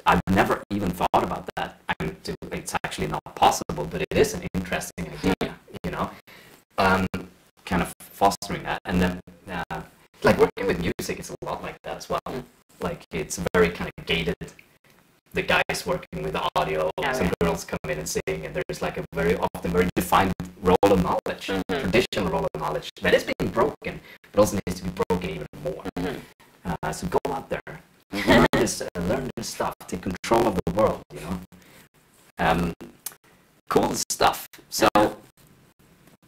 I've never even thought about that. I mean, it's actually not possible, but it is an interesting idea, you know? Kind of fostering that. And then, like, working with music, it's a lot like that as well. Like, it's very kind of gated. The guys working with the audio, some girls come in and sing, and there's like a very often very defined role of knowledge, traditional role of knowledge that is being broken, but also needs to be broken even more. So go out there, learn this stuff, take control of the world, you know. Cool stuff. So,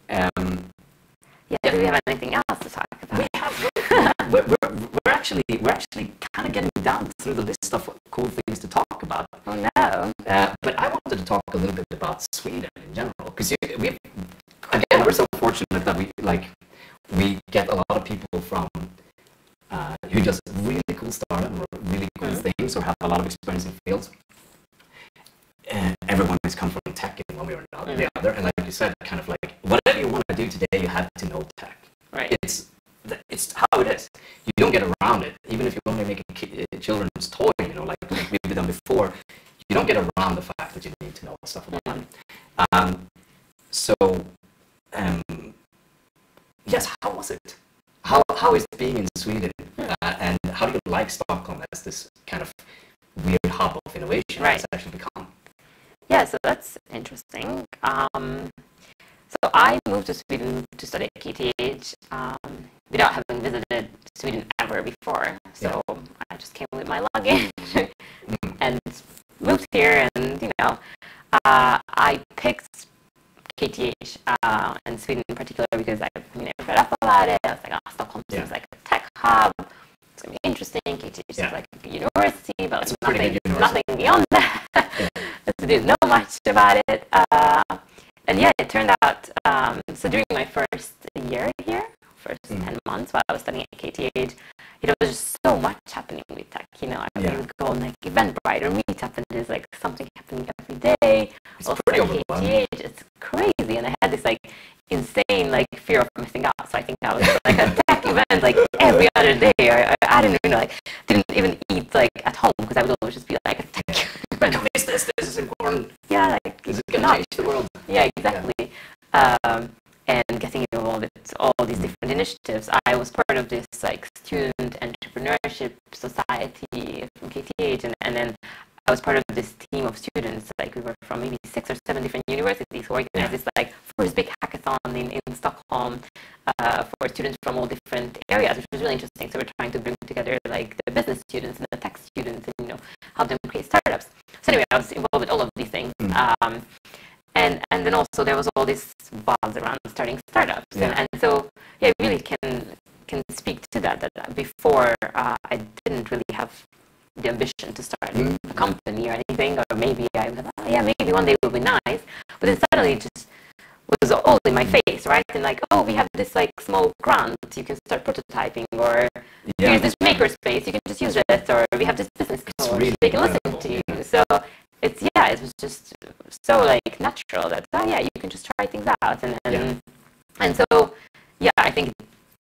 yeah, do we have anything else to talk about? We have. We're actually kind of getting down through the list of cool things to talk about. Oh no! But I wanted to talk a little bit about Sweden in general, because we're so fortunate that we get a lot of people from who does really cool startup or really cool things or have a lot of experience in fields. Everyone has come from tech in one way or the other, and like you said, kind of like whatever you want to do today, you have to know tech. Right. It's how it is. You don't get around it. Even if you only make a children's toy, you know, like we've done before, you don't get around the fact that you need to know stuff about it. Yes, how was it? How is it being in Sweden? And how do you like Stockholm as this kind of weird hub of innovation it's actually become? Yeah, so that's interesting. So I moved to Sweden to study at KTH without having visited Sweden ever before. So I just came with my luggage and moved here, and you know, I picked KTH and Sweden in particular because I've read up about it. I was like, oh, Stockholm seems like a tech hub. It's gonna be interesting. KTH is like a university, but nothing beyond that. So didn't know much about it. And yeah, it turned out, so during my first year here, first 10 months while I was studying at KTH, it was just so much happening with tech. You know, I would go on like Eventbrite or Meetup, and there's like something happening every day. It's pretty overwhelming. It's crazy, and I had this like insane like fear of missing out. So I think I was like a tech event like every other day. I didn't even didn't even eat like at home because I would always just be like a tech event. This is important. Yeah, like this is gonna change the world. Yeah, exactly. And getting involved with all these different initiatives. I was part of this like student entrepreneurship society from KTH, and then I was part of this team of students. Like we were from maybe 6 or 7 different universities who organized this like first big hackathon in Stockholm for students from all different areas, which was really interesting. So we're trying to bring together like the business students and the tech students, and you know, help them create startups. So anyway, I was involved with all of these things. And then also there was all this buzz around starting startups, and so yeah, I really can speak to that before I didn't really have the ambition to start a company or anything, or maybe I was like, maybe one day it will be nice, but then suddenly it just was all in my face, right? And like, oh, we have this like small grant, you can start prototyping, or here's this makerspace, you can just use it, or we have this business coach, really they can listen to you. So it was just so like natural that you can just try things out, and so I think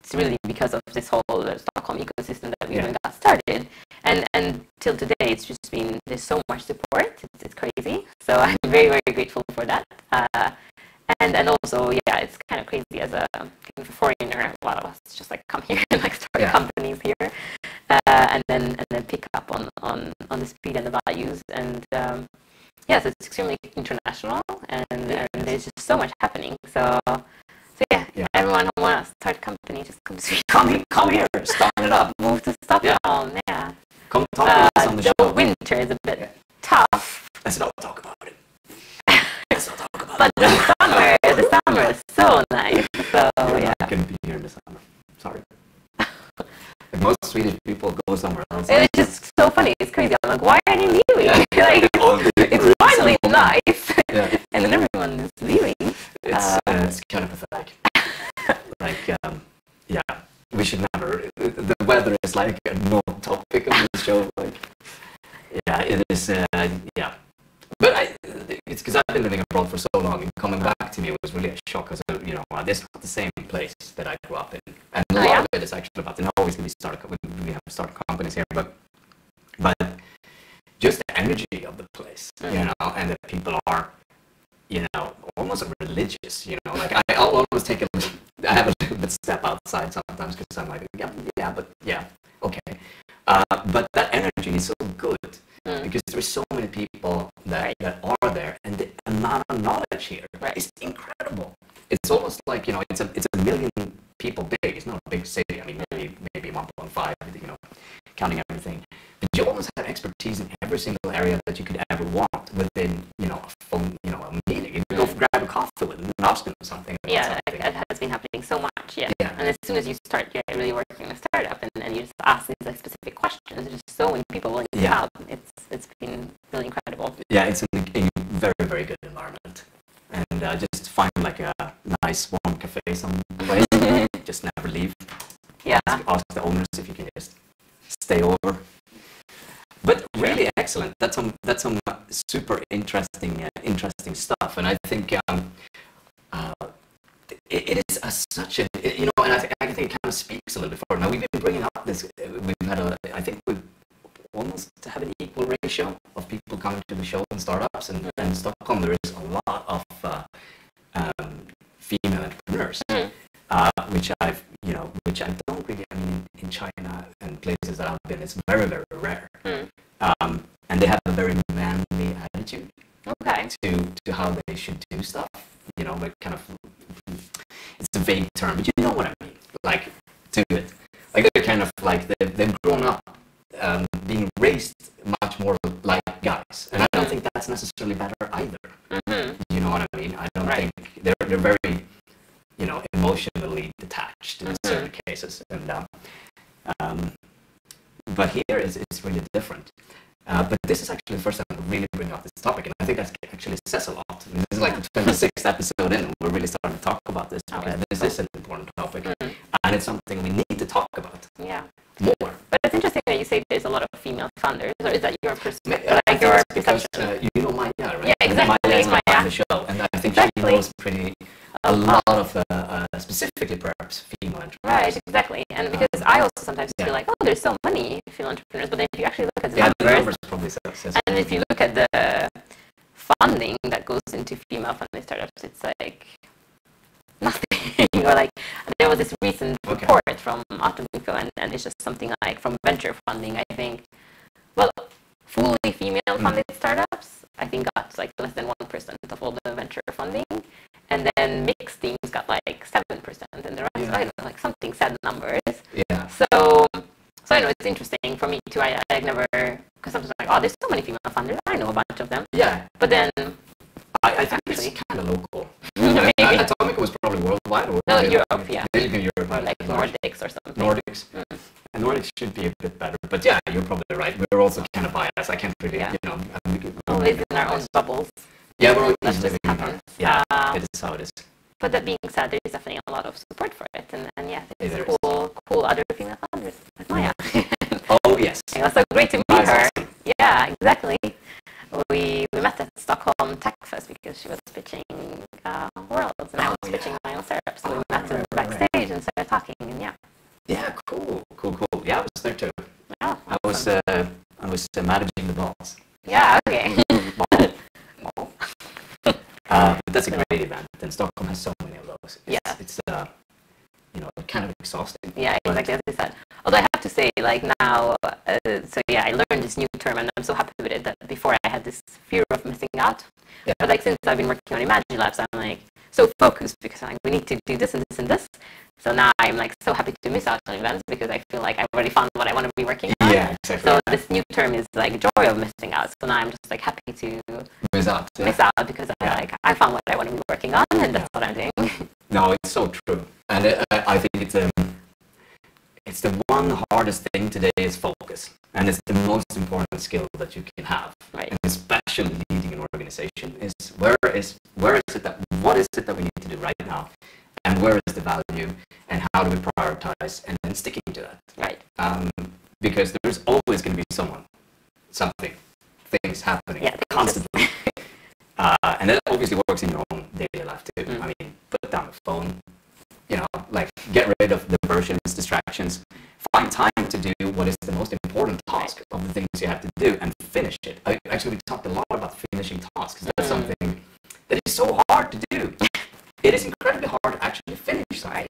it's really because of this whole Stockholm ecosystem that we even got started. started. And till today, it's just been, there's so much support. It's crazy. So I'm very, very grateful for that. And also, yeah, it's kind of crazy as a kind of foreigner. A lot of us just like come here and like start companies here, and then pick up on the speed and the values. And so it's extremely international, and there's just so much happening. So yeah, everyone who wants to start a company, just come here, start it up, move to Stockholm. Yeah, come talk to us on the show. The winter is a bit tough. Let's not talk about it. But the summer is so nice. So yeah, I can be here in the summer. Sorry. Like most Swedish people go somewhere else. It's just so funny. It's crazy. I'm like, why are they leaving? Like, it's finally nice, and then everyone is leaving. It's kind of pathetic. Like, we should never. The weather is like no topic of the show. Like, it is. But it's because I've been living abroad for so long, and coming back to me was really a shock. Because this is not the same place that I grew up in, and a lot of it is actually about. And always we have started companies here, but just the energy of the place, and the people are, almost religious. Like I'll always I have a little bit step outside sometimes because I'm like, okay. But that energy is so good. Because there's so many people that are there, and the amount of knowledge here is incredible. It's almost like it's a million people big. It's not a big city. I mean, maybe 1.5, counting everything. But you almost have expertise in every single area that you could ever want within a meeting. You can go grab a coffee with them and ask them something. That has been happening so much. Yeah. And as soon as you start really working in a startup, and you just ask these like specific questions, there's just so many people willing to help. It's been really incredible. Yeah, it's a very, very good environment. And just find like a nice warm cafe someplace. Just never leave. Yeah. Ask the owners if you can just stay over. But really excellent. That's some super interesting stuff. And I think it is such a and I think it kind of speaks a little bit for. Now we've been bringing up this. We've had I think we've almost have an equal ratio of people coming to the show in startups, and in Stockholm there is a lot of female entrepreneurs, which I don't really. I mean, in China and places that I've been, it's very, very rare. And they have a very manly attitude. Okay. To how they should do stuff. Like kind of, it's a vague term, but you know what I mean. Like, do it. Like they're kind of like they've grown up. Being raised much more like guys, and I don't think that's necessarily better either. You know what I mean? I don't think they're very, emotionally detached in certain cases, and but here it's really different. But this is actually the first time we really bring up this topic, and I think that actually says a lot. This is like the 26th episode in, and we're really starting to talk about this. This is an important topic, and it's something we need to talk about. Yeah. More. But it's interesting that you say there's a lot of female founders, or is that your perspective? Like your perception? Because, Maya, right? Yeah, exactly. Maya's on the show, and I think she knows a lot of specifically perhaps female entrepreneurs. Right, exactly. And because I also sometimes feel like, there's so many female entrepreneurs, but then if you actually look at the numbers probably says. And if you look at the funding that goes into female-funded startups, it's like nothing. Like there was this recent report from Atomico, and it's just something like from venture funding, I think. Well, fully female-funded startups, I think got like less than 1% of all the venture funding, and then mixed teams got like 7%, and the rest, I don't know, like something sad numbers. Yeah. So I know it's interesting for me too. I never, because sometimes I'm like, there's so many female funders. I know a bunch of them. Yeah. But then I think it's kind of local. Atomico was probably worldwide. Or no, Europe, yeah. Maybe Europe. Or like Nordics or something. Nordics. And Nordics should be a bit better. But yeah, you're probably right. We're also kind of biased. I can't really, we live in our own bubbles. Yeah, we're all just happens. It is how it is. But that being said, there's definitely a lot of support for it. And yeah, there's cool other female founders like Maya. Oh, yes. It was so great to meet her. Yeah, exactly. We met at Stockholm Tech Fest because she was pitching WRLDS, and I was pitching my own startup. So we met backstage and started talking, and yeah. Yeah, cool. Yeah, I was there too. Oh, was managing the balls. Yeah, okay. But that's a great event, and Stockholm has so many of those. It's kind of exhausting. Yeah, exactly as you said. Although I have to say, like now, I learned this new term, and I'm so happy with it. That before I had this fear of missing out, but like since I've been working on Imagine Labs, I'm like so focused because I'm like, we need to do this and this and this. So now I'm like so happy to miss out on events because I feel like I've already found what I want to be working on. Yeah, exactly. So this new term is like joy of missing out. So now I'm just like happy to miss out because I found what I want to be working on, and that's what I'm doing. No, it's so true, and I think it's the one hardest thing today is focus, and it's the most important skill that you can have, right? And especially leading an organization is what is it that we need to do right now, and where is the value, and how do we prioritize, and then sticking to that, right? Because there's always going to be things happening constantly. And that obviously works in your own daily life too. I mean, put down the phone, like get rid of diversions, distractions, find time to do what is the most important task of the things you have to do and finish it. We talked a lot about finishing tasks. That's something that is so hard to do. It is incredibly hard to actually finish something.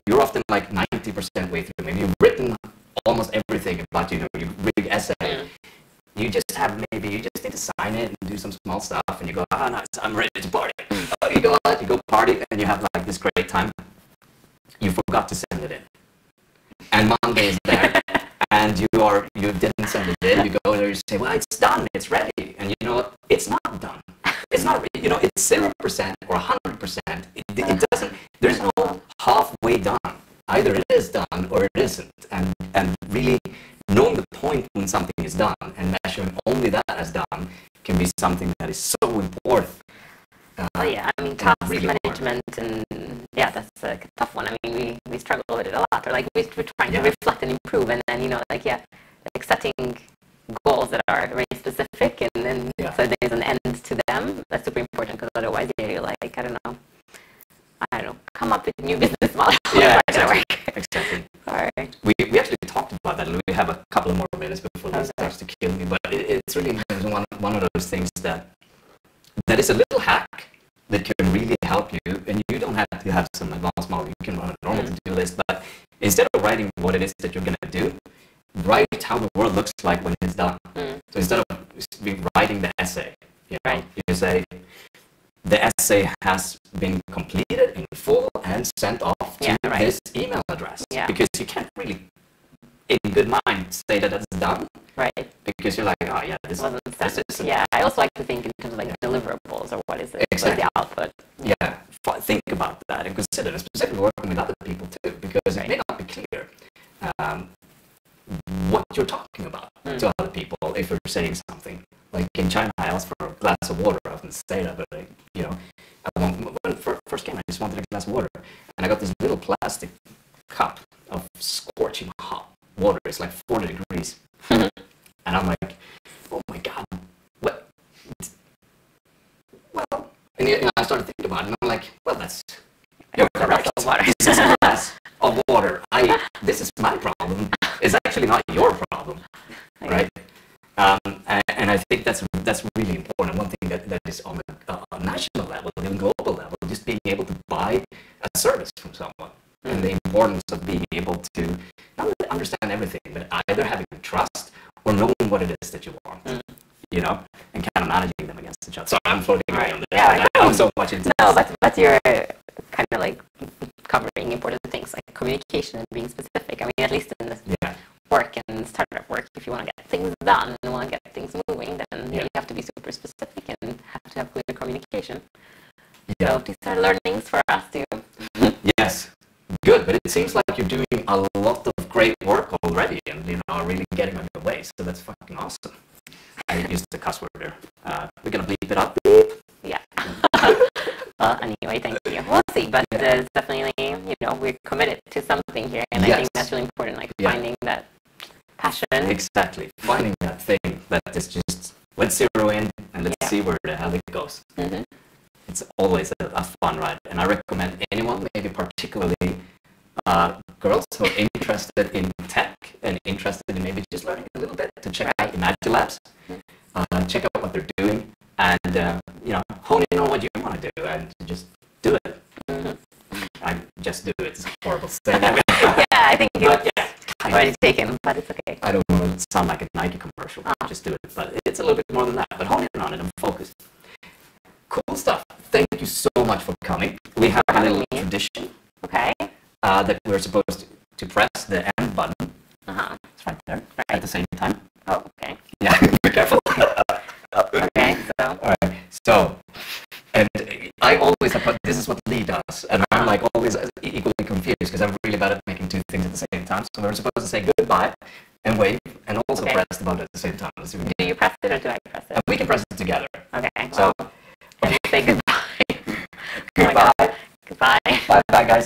You're often like 90% way through. Maybe you've written almost everything about your big essay. You just need to sign it and do some small stuff, and you go, nice, I'm ready to party. You go party, and you have like this great time. You forgot to send it in, and Monday is there, and you didn't send it in. You go there, you say, well, it's done, it's ready, and you know what? It's not done. It's not. It's 0% or 100%. It doesn't. There's no halfway done. Either it is done or it isn't, and really knowing the point when something is done and measuring only that as done can be something that is so important. Task really management hard. And that's a tough one. I mean, we struggle with it a lot. Or like we're trying to reflect and improve, and then like setting goals that are very specific, and then so there's an end to them. That's super important because otherwise you're like I don't know, come up with new business models. Yeah, exactly. Alright. We actually talked about that. We have a couple of more minutes before this starts to kill me, but it's really one of those things that is a little hack that can really help you, and you don't have to have some advanced model. You can run a normal to-do list, but instead of writing what it is that you're going to do, write how the world looks like when it's done. So instead of writing the essay, you say, the essay has been completed in full and sent off to this email address. Because you can't really, in good mind, say that that's done. Right. Because you're like, this is... Yeah, I also like to think in terms of like deliverables or what is it? Exactly. What is the output? Yeah, think about that and consider it, especially working with other people too, because it may not be clear what you're talking about to other people if you're saying something. Like in China, I asked for a glass of water. I often say that, but when I first came, I just wanted a glass of water, and I got this little plastic cup of scorching hot water. It's like 40 degrees, and I'm like, oh my god, what? Well, and I started thinking about it, and I'm like, well, you're correct. This is a glass of water. This is my problem. It's actually not your problem, right? And I think that's really important. One thing that is on a national level, even global level, just being able to buy a service from someone, and the importance of being able to not really understand everything, but either having trust or knowing what it is that you want, and kind of managing them against each other. So I'm floating around on this. Yeah, I'm so much into this. No, but you're kind of like covering important things like communication and being specific. I mean, at least in this work and startup work, if you want to get things done and want to get things moving, then you have to be super specific and have to have clear communication. So these are learnings for us too. Yes, good. But it seems like you're doing a lot of great work already, and are really getting on your way. So that's fucking awesome. I used the cuss word there. We're gonna bleep it up. Yeah. Well, anyway, thank you. We'll see, but it's definitely, we're committed to something here, and I think that's really important, like finding that passion. Exactly. Finding that thing that is just, let's zero in and let's see where the hell it goes. It's always a fun ride, and I recommend anyone, maybe particularly girls who are interested in tech and interested in maybe just learning a little bit, to check out labs, check out what they're doing, and hone in on what you want to do, and just do it. I just do it. It's horrible to say that. Yeah, I think it's already taken, but it's okay. I don't want to sound like a Nike commercial. Just do it. But it's a little bit more than that. But hone in on it and focus. Cool stuff. Thank you so much for coming. We have a little tradition. Okay. That we're supposed to press the end button. It's right there. At the same time. Oh, okay. Yeah, be careful. Okay, so. All right. So, and I always have, but this is what Lee does, and I'm like always equally confused because I'm really bad at making two things at the same time. So we're supposed to say goodbye and wave, and also press the button at the same time. Do you press it or do I press it? And we can press it together. Okay. So, Say goodbye. goodbye. Goodbye. Bye, bye, guys.